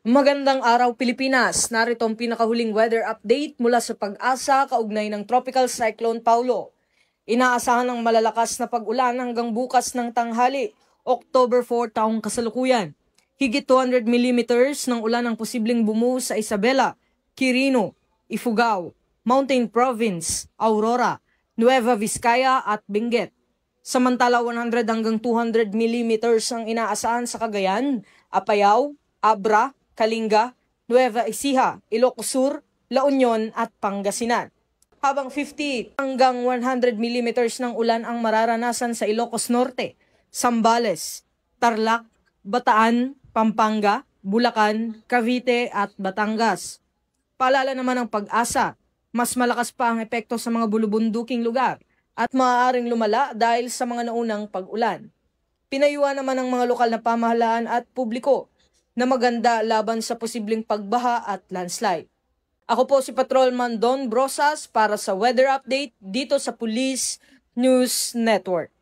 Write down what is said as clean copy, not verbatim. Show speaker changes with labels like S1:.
S1: Magandang araw Pilipinas, narito ang pinakahuling weather update mula sa Pag-asa kaugnay ng Tropical Cyclone Paulo. Inaasahan ng malalakas na pag-ulan hanggang bukas ng tanghali, October 4 taong kasalukuyan. Higit 200 mm ng ulan ang posibleng bumuhos sa Isabela, Quirino, Ifugao, Mountain Province, Aurora, Nueva Vizcaya at Benguet. Samantala 100 hanggang 200 mm ang inaasahan sa Cagayan, Apayao, Abra, Kalinga, Nueva Ecija, Ilocos Sur, La Union at Pangasinan. Habang 50 hanggang 100 mm ng ulan ang mararanasan sa Ilocos Norte, Zambales, Tarlac, Bataan, Pampanga, Bulacan, Cavite at Batangas. Paalala naman ng Pag-asa, mas malakas pa ang epekto sa mga bulubunduking lugar at maaaring lumala dahil sa mga naunang pag-ulan. Pinayuhan naman ng mga lokal na pamahalaan at publiko na maganda laban sa posibleng pagbaha at landslide. Ako po si Patrolman Don Brosas para sa Weather Update dito sa Police News Network.